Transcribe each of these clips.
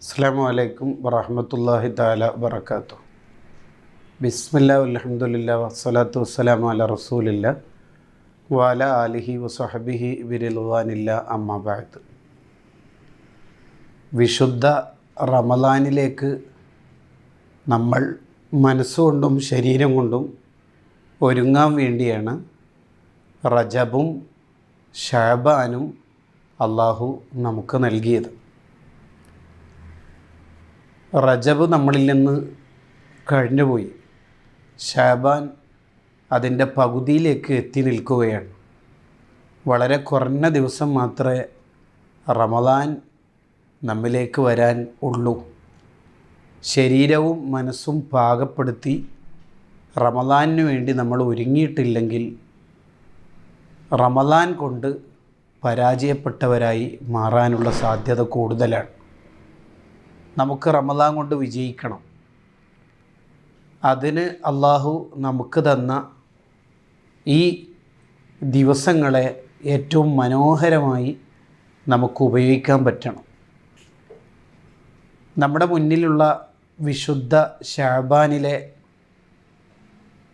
അസ്സലാമു അലൈക്കും വറഹ്മത്തുള്ളാഹി തആല വബറകാതുഹു. ബിസ്മില്ലാഹി വൽഹംദുലില്ലാഹി വസ്സലാത്തു വസ്സലാമു അലാ റസൂലില്ലാഹി വഅലാ ആലിഹി വസഹ്ബിഹി ബിറിദ്വാനില്ലാഹി അമ്മാ ബഅദ്. വിശുദ്ധ റമളാനിലേക്ക് നമ്മൾ മനസ്സുകൊണ്ടും ശരീരം കൊണ്ടും ഒരുങ്ങാൻ വേണ്ടിയാണ് റജബും ശഅബാനും അള്ളാഹു നമുക്ക് നൽകിയത്. റജബ് നമ്മളിൽ നിന്ന് കഴിഞ്ഞുപോയി. ശഅബാൻ അതിൻ്റെ പകുതിയിലേക്ക് എത്തി നിൽക്കുകയാണ്. വളരെ കുറഞ്ഞ ദിവസം മാത്രമേ റമളാൻ നമ്മിലേക്ക് വരാൻ ഉള്ളൂ. ശരീരവും മനസ്സും പാകപ്പെടുത്തി റമളാനിന് വേണ്ടി നമ്മൾ ഒരുങ്ങിയിട്ടില്ലെങ്കിൽ റമളാൻ കൊണ്ട് പരാജയപ്പെട്ടവരായി മാറാനുള്ള സാധ്യത കൂടുതലാണ്. നമുക്ക് റമളാൻ കൊണ്ട് വിജയിക്കണം. അതിന് അള്ളാഹു നമുക്ക് തന്ന ഈ ദിവസങ്ങളെ ഏറ്റവും മനോഹരമായി നമുക്ക് ഉപയോഗിക്കാൻ പറ്റണം. നമ്മുടെ മുന്നിലുള്ള വിശുദ്ധ ശഅബാനിലെ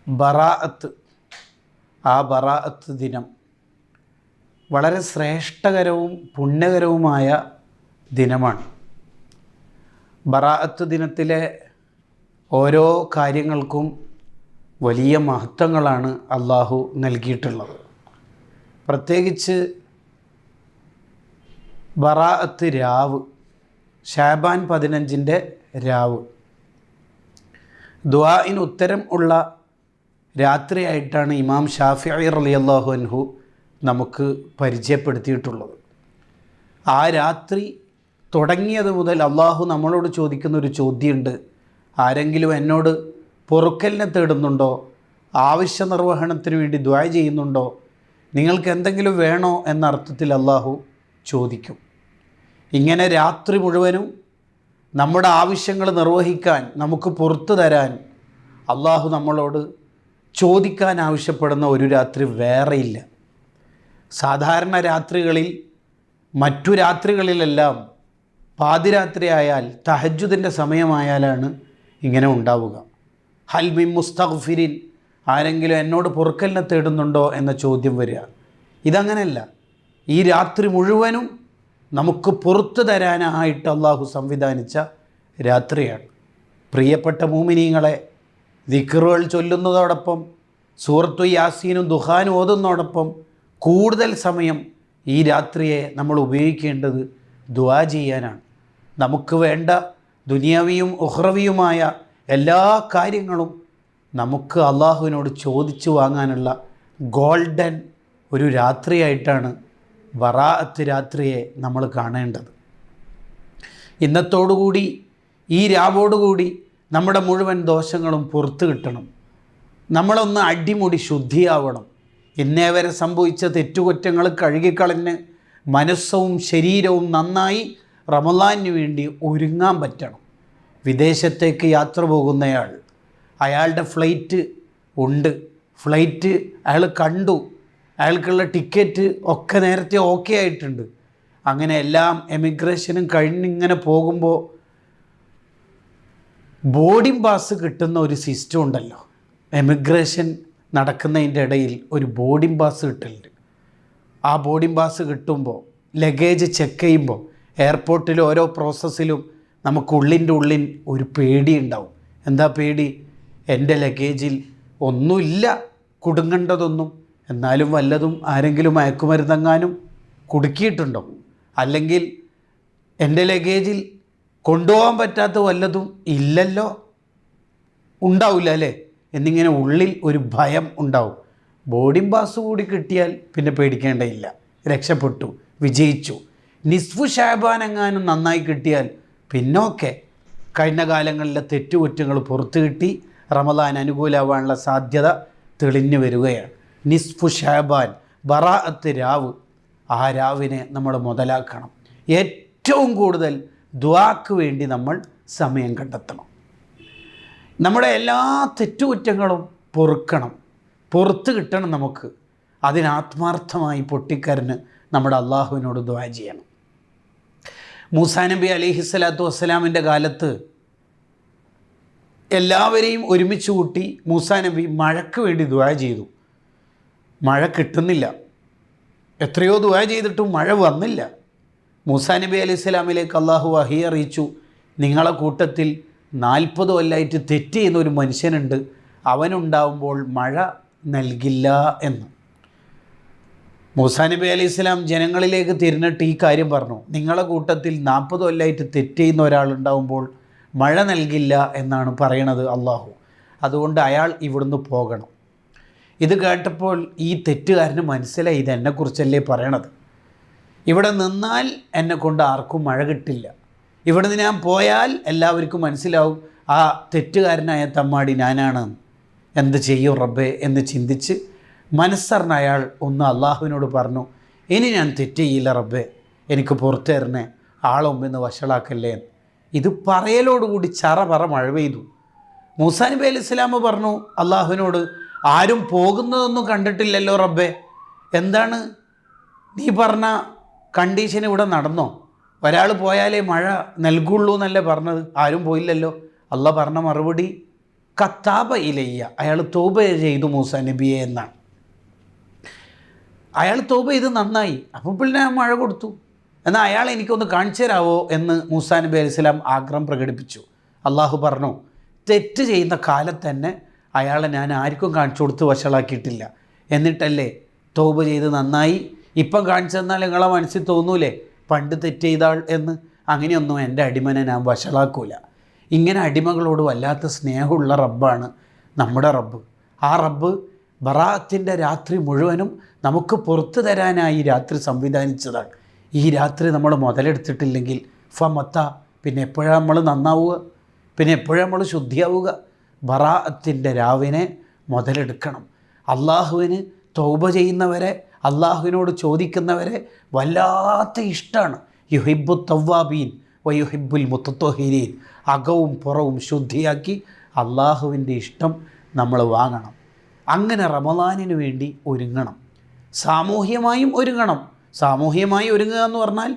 ബറാഅത്ത്, ആ ബറാഅത്ത് ദിനം വളരെ ശ്രേഷ്ഠകരവും പുണ്യകരവുമായ ദിനമാണ്. ബറാഅത്ത് ദിനത്തിലെ ഓരോ കാര്യങ്ങൾക്കും വലിയ മഹത്വങ്ങളാണ് അള്ളാഹു നൽകിയിട്ടുള്ളത്. പ്രത്യേകിച്ച് ബറാഅത്ത് രാവ്, ശഅബാൻ 15-ൻ്റെ രാവ്, ദുആഇന് ഉത്തരം ഉള്ള രാത്രിയായിട്ടാണ് ഇമാം ഷാഫിഈ റളിയല്ലാഹു അൻഹു നമുക്ക് പരിചയപ്പെടുത്തിയിട്ടുള്ളത്. ആ രാത്രി തുടങ്ങിയത് മുതൽ അള്ളാഹു നമ്മളോട് ചോദിക്കുന്ന ഒരു ചോദ്യമുണ്ട്. ആരെങ്കിലും എന്നോട് പൊറുക്കലിനെ തേടുന്നുണ്ടോ? ആവശ്യ നിർവഹണത്തിന് വേണ്ടി ദുആ ചെയ്യുന്നുണ്ടോ? നിങ്ങൾക്ക് എന്തെങ്കിലും വേണോ എന്ന അർത്ഥത്തിൽ അള്ളാഹു ചോദിക്കും. ഇങ്ങനെ രാത്രി മുഴുവനും നമ്മുടെ ആവശ്യങ്ങൾ നിർവഹിക്കാൻ, നമുക്ക് പുറത്തു തരാൻ അള്ളാഹു നമ്മളോട് ചോദിക്കാൻ ആവശ്യപ്പെടുന്ന ഒരു രാത്രി വേറെയില്ല. സാധാരണ രാത്രികളിൽ, മറ്റു രാത്രികളിലെല്ലാം പാതിരാത്രി ആയാൽ, തഹജ്ജുദിൻ്റെ സമയമായാലാണ് ഇങ്ങനെ ഉണ്ടാവുക. ഹൽ മിൻ മുസ്തഗ്ഫിരിൻ, ആരെങ്കിലും എന്നോട് പൊറുക്കലിനെ തേടുന്നുണ്ടോ എന്ന ചോദ്യം വരിക. ഇതങ്ങനെയല്ല. ഈ രാത്രി മുഴുവനും നമുക്ക് പുറത്തു തരാനായിട്ട് അള്ളാഹു സംവിധാനിച്ച രാത്രിയാണ്. പ്രിയപ്പെട്ട മുഅ്മിനീങ്ങളെ, ദിക്റുകൾ ചൊല്ലുന്നതോടൊപ്പം സൂറത്തു യാസീനും ദുഹാനും ഓതുന്നതോടൊപ്പം കൂടുതൽ സമയം ഈ രാത്രിയെ നമ്മൾ ഉപയോഗിക്കേണ്ടത് ദുആ ചെയ്യാനാണ്. നമുക്ക് വേണ്ട ദുനിയാവിയും ഉഖ്റവിയുമായ എല്ലാ കാര്യങ്ങളും നമുക്ക് അള്ളാഹുവിനോട് ചോദിച്ചു വാങ്ങാനുള്ള ഗോൾഡൻ ഒരു രാത്രിയായിട്ടാണ് ബറാഅത്ത് രാത്രിയെ നമ്മൾ കാണേണ്ടത്. ഇന്നത്തോടുകൂടി, ഈ രാവോടുകൂടി നമ്മുടെ മുഴുവൻ ദോഷങ്ങളും പുറത്തു കിട്ടണം. നമ്മളൊന്ന് അടിമുടി ശുദ്ധിയാവണം. ഇന്നേ വരെ സംഭവിച്ച തെറ്റുകുറ്റങ്ങൾ കഴുകിക്കളഞ്ഞ് മനസ്സും ശരീരവും നന്നായി റമളാനിന് വേണ്ടി ഒരുങ്ങാൻ പറ്റണം. വിദേശത്തേക്ക് യാത്ര പോകുന്നയാൾ, അയാളുടെ ഫ്ലൈറ്റ് ഉണ്ട്, ഫ്ലൈറ്റ് അയാൾ കണ്ടു, അയാൾക്കുള്ള ടിക്കറ്റ് ഒക്കെ നേരത്തെ ഓക്കെ ആയിട്ടുണ്ട്. അങ്ങനെ എല്ലാം എമിഗ്രേഷനും കഴിഞ്ഞിങ്ങനെ പോകുമ്പോൾ ബോർഡിംഗ് പാസ് കിട്ടുന്ന ഒരു സിസ്റ്റം ഉണ്ടല്ലോ. എമിഗ്രേഷൻ നടക്കുന്നതിൻ്റെ ഇടയിൽ ഒരു ബോർഡിംഗ് പാസ് കിട്ടലുണ്ട്. ആ ബോർഡിംഗ് പാസ് കിട്ടുമ്പോൾ ലഗേജ് ചെക്ക് ചെയ്യുമ്പോൾ എയർപോർട്ടിൽ ഓരോ പ്രോസസ്സിലും നമുക്ക് ഉള്ളിൽ ഒരു പേടി ഉണ്ടാവും. എന്താ പേടി? എൻ്റെ ലഗേജിൽ ഒന്നുമില്ല കുടുങ്ങേണ്ടതൊന്നും, എന്നാലും വല്ലതും ആരെങ്കിലും മയക്കുമരുന്നെങ്ങാനും കുടുക്കിയിട്ടുണ്ടോ? അല്ലെങ്കിൽ എൻ്റെ ലഗേജിൽ കൊണ്ടുപോകാൻ പറ്റാത്ത വല്ലതും ഇല്ലല്ലോ, ഉണ്ടാവില്ല അല്ലേ എന്നിങ്ങനെ ഉള്ളിൽ ഒരു ഭയം ഉണ്ടാവും. ബോർഡിംഗ് പാസ് കൂടി കിട്ടിയാൽ പിന്നെ പേടിക്കേണ്ടയില്ല, രക്ഷപ്പെട്ടു, വിജയിച്ചു. നിസ്ഫു ശഅബാൻ എങ്ങാനും നന്നായി കിട്ടിയാൽ പിന്നോക്കെ കഴിഞ്ഞ കാലങ്ങളിലെ തെറ്റുകുറ്റങ്ങൾ പുറത്തു കിട്ടി റമളാൻ അനുകൂലമാവാനുള്ള സാധ്യത തെളിഞ്ഞു വരികയാണ്. നിസ്ഫു ശഅബാൻ, ബറാഅത്ത് രാവ്, ആ രാവിനെ നമ്മൾ മുതലാക്കണം. ഏറ്റവും കൂടുതൽ ദുആക്ക് വേണ്ടി നമ്മൾ സമയം കണ്ടെത്തണം. നമ്മുടെ എല്ലാ തെറ്റുകുറ്റങ്ങളും പൊറുക്കണം, പുറത്ത് കിട്ടണം നമുക്ക്. അതിനാത്മാർത്ഥമായി പൊട്ടിക്കരഞ്ഞ് നമ്മുടെ അള്ളാഹുവിനോട് ദുആ ചെയ്യണം. മൂസാ നബി അലൈഹിസ്സലാത്തു വസ്സലാമിൻ്റെ കാലത്ത് എല്ലാവരെയും ഒരുമിച്ച് കൂട്ടി മൂസാ നബി മഴയ്ക്ക് വേണ്ടി ദുആ ചെയ്തു. മഴ കിട്ടുന്നില്ല. എത്രയോ ദുആ ചെയ്തിട്ടും മഴ വന്നില്ല. മൂസാ നബി അലൈഹി സ്വലാമിലേക്ക് അള്ളാഹു വഹി അറിയിച്ചു, നിങ്ങളെ കൂട്ടത്തിൽ 40 കൊല്ലമായിട്ട് തെറ്റ് ചെയ്യുന്ന ഒരു മനുഷ്യനുണ്ട്, അവനുണ്ടാവുമ്പോൾ മഴ നൽകില്ല എന്ന്. മൂസാ നബി അലൈഹി സ്വലാം ജനങ്ങളിലേക്ക് തിരിഞ്ഞിട്ട് ഈ കാര്യം പറഞ്ഞു, നിങ്ങളെ കൂട്ടത്തിൽ 40 കൊല്ലമായിട്ട് തെറ്റ് ചെയ്യുന്ന ഒരാളുണ്ടാവുമ്പോൾ മഴ നൽകില്ല എന്നാണ് പറയണത് അള്ളാഹു. അതുകൊണ്ട് അയാൾ ഇവിടുന്ന് പോകണം. ഇത് കേട്ടപ്പോൾ ഈ തെറ്റുകാരന് മനസ്സിലായി, ഇത് എന്നെക്കുറിച്ചല്ലേ പറയണത്. ഇവിടെ നിന്നാൽ എന്നെക്കൊണ്ട് ആർക്കും മഴ കിട്ടില്ല, ഇവിടുന്ന് ഞാൻ പോയാൽ എല്ലാവർക്കും മനസ്സിലാവും ആ തെറ്റുകാരനായ തമ്മാടി ഞാനാണ്, എന്ത് ചെയ്യും റബ്ബേ എന്ന് ചിന്തിച്ച് മനസ്സറിഞ്ഞ അയാൾ ഒന്ന് അള്ളാഹുവിനോട് പറഞ്ഞു, ഇനി ഞാൻ തെറ്റ് ചെയ്യില്ല റബ്ബേ, എനിക്ക് പുറത്തു തരണേ, ആളൊമ്പെന്ന് വഷളാക്കല്ലേ എന്ന്. ഇത് പറയലോടുകൂടി പറ മഴ പെയ്തു. മൂസാ നബി അലൈഹി സ്വലാം പറഞ്ഞു അള്ളാഹുവിനോട്, ആരും പോകുന്നതൊന്നും കണ്ടിട്ടില്ലല്ലോ റബ്ബേ, എന്താണ് നീ പറഞ്ഞ കണ്ടീഷൻ ഇവിടെ നടന്നോ? ഒരാൾ പോയാലേ മഴ നൽകുള്ളൂ എന്നല്ലേ പറഞ്ഞത്, ആരും പോയില്ലല്ലോ. അള്ളാഹ് പറഞ്ഞ മറുപടി കത്താബ ഇലയ്യ, അയാൾ തൗബ ചെയ്തു മൂസാ നബിയെ എന്നാണ്. അയാൾ തൗബ ചെയ്ത് നന്നായി, അപ്പോൾ പിന്നെ മഴ കൊടുത്തു. എന്നാൽ അയാൾ എനിക്കൊന്ന് കാണിച്ചു തരാവോ എന്ന് മൂസാ നബി അലൈഹി സ്വലാം ആഗ്രഹം പ്രകടിപ്പിച്ചു. അള്ളാഹു പറഞ്ഞു, തെറ്റ് ചെയ്യുന്ന കാലത്ത് തന്നെ അയാളെ ഞാൻ ആർക്കും കാണിച്ചു കൊടുത്ത് വഷളാക്കിയിട്ടില്ല, എന്നിട്ടല്ലേ തൗബ ചെയ്ത് നന്നായി, ഇപ്പം കാണിച്ചു തന്നാൽ നിങ്ങളെ മനസ്സിൽ തോന്നൂലേ പണ്ട് തെറ്റ് ചെയ്താൾ എന്ന്. അങ്ങനെയൊന്നും എൻ്റെ അടിമനെ ഞാൻ വഷളാക്കൂല. ഇങ്ങനെ അടിമകളോട് വല്ലാത്ത സ്നേഹമുള്ള റബ്ബാണ് നമ്മുടെ റബ്ബ്. ആ റബ്ബ് ബറാഅത്തിൻ്റെ രാത്രി മുഴുവനും നമുക്ക് പുറത്തു തരാനായി രാത്രി സംവിധാനിച്ചതാണ്. ഈ രാത്രി നമ്മൾ മുതലെടുത്തിട്ടില്ലെങ്കിൽ ഫമത്ത, പിന്നെ എപ്പോഴാണ് നമ്മൾ നന്നാവുക, പിന്നെ എപ്പോഴാണ് നമ്മൾ ശുദ്ധിയാവുക? ബറാഅത്തിൻ്റെ രാവിനെ മുതലെടുക്കണം. അള്ളാഹുവിന് തൗബ ചെയ്യുന്നവരെ, അള്ളാഹുവിനോട് ചോദിക്കുന്നവരെ വല്ലാത്ത ഇഷ്ടമാണ്. യുഹിബ്ബു തവ്വാബീൻ വയുഹിബ്ബുൽ മുത്തത്തൊഹിരീൻ. അകവും പുറവും ശുദ്ധിയാക്കി അള്ളാഹുവിൻ്റെ ഇഷ്ടം നമ്മൾ വാങ്ങണം. അങ്ങനെ റമദാനിന് വേണ്ടി ഒരുങ്ങണം. സാമൂഹ്യമായും ഒരുങ്ങണം. സാമൂഹ്യമായി ഒരുങ്ങുക എന്ന് പറഞ്ഞാൽ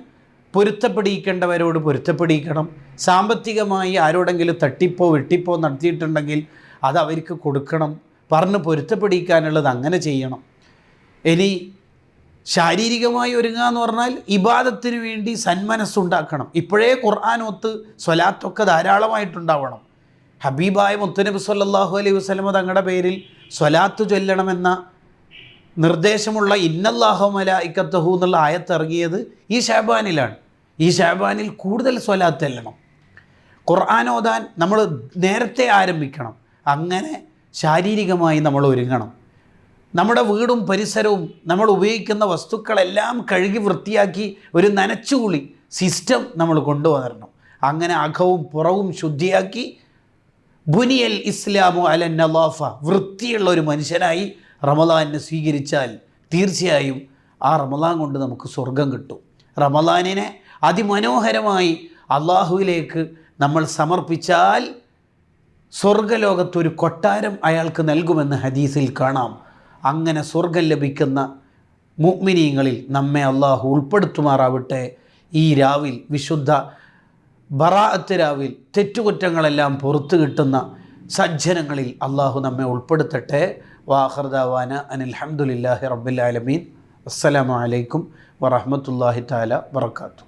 പൊരുത്തപ്പെടിക്കേണ്ടവരോട് പൊരുത്തപ്പെടിക്കണം. സാമ്പത്തികമായി ആരോടെങ്കിലും തട്ടിപ്പോ വെട്ടിപ്പോ നടത്തിയിട്ടുണ്ടെങ്കിൽ അത് അവർക്ക് കൊടുക്കണം. പറഞ്ഞ് പൊരുത്തപ്പെടിക്കാനുള്ളത് അങ്ങനെ ചെയ്യണം. ഇനി ശാരീരികമായി ഒരുങ്ങുക എന്ന് പറഞ്ഞാൽ ഇബാദത്തിന് വേണ്ടി സന്മനസ്സുണ്ടാക്കണം. ഇപ്പോഴേ ഖുർആനോത്ത് സ്വലാത്തൊക്കെ ധാരാളമായിട്ടുണ്ടാവണം. ഹബീബായ മുത്തുനബി സല്ലല്ലാഹു അലൈഹി വസല്ലം തങ്ങളുടെ പേരിൽ സ്വലാത്ത് ചൊല്ലണമെന്ന നിർദ്ദേശമുള്ള ഇന്നല്ലാഹു മലായികത്തഹു എന്നുള്ള ആയത്ത് ഇറങ്ങിയത് ഈ ശഅബാനിലാണ്. ഈ ശഅബാനിൽ കൂടുതൽ സ്വലാത്ത് ചെല്ലണം. ഖുർആൻ ഓതാൻ നമ്മൾ നേരത്തെ ആരംഭിക്കണം. അങ്ങനെ ശാരീരികമായി നമ്മൾ ഒരുങ്ങണം. നമ്മുടെ വീടും പരിസരവും നമ്മൾ ഉപയോഗിക്കുന്ന വസ്തുക്കളെല്ലാം കഴുകി വൃത്തിയാക്കി ഒരു നനച്ചുകുളി സിസ്റ്റം നമ്മൾ കൊണ്ടുവരണം. അങ്ങനെ അകവും പുറവും ശുദ്ധിയാക്കി ബുനിയൽ ഇസ്ലാമു അല നളാഫ, വൃത്തിയുള്ള ഒരു മനുഷ്യനായി റമദാനിനെ സ്വീകരിച്ചാൽ തീർച്ചയായും ആ റമദാൻ കൊണ്ട് നമുക്ക് സ്വർഗം കിട്ടും. റമദാനിനെ അതിമനോഹരമായി അള്ളാഹുവിലേക്ക് നമ്മൾ സമർപ്പിച്ചാൽ സ്വർഗലോകത്തൊരു കൊട്ടാരം അയാൾക്ക് നൽകുമെന്ന് ഹദീസിൽ കാണാം. അങ്ങനെ സ്വർഗം ലഭിക്കുന്ന മുഅ്മിനീങ്ങളിൽ നമ്മെ അള്ളാഹു ഉൾപ്പെടുത്തുമാറാവട്ടെ. ഈ രാവിൽ, വിശുദ്ധ ബറാഅത്ത് രാവിൽ, തെറ്റുകുറ്റങ്ങളെല്ലാം പുറത്തു കിട്ടുന്ന സജ്ജനങ്ങളിൽ അള്ളാഹു നമ്മെ ഉൾപ്പെടുത്തട്ടെ. വാഖിറു ദഅവാന അനിൽ ഹംദുലില്ലാഹി റബ്ബിൽ ആലമീൻ. അസ്സലാമു അലൈക്കും വറഹ്മത്തുള്ളാഹി തആല വബറകാതുഹു.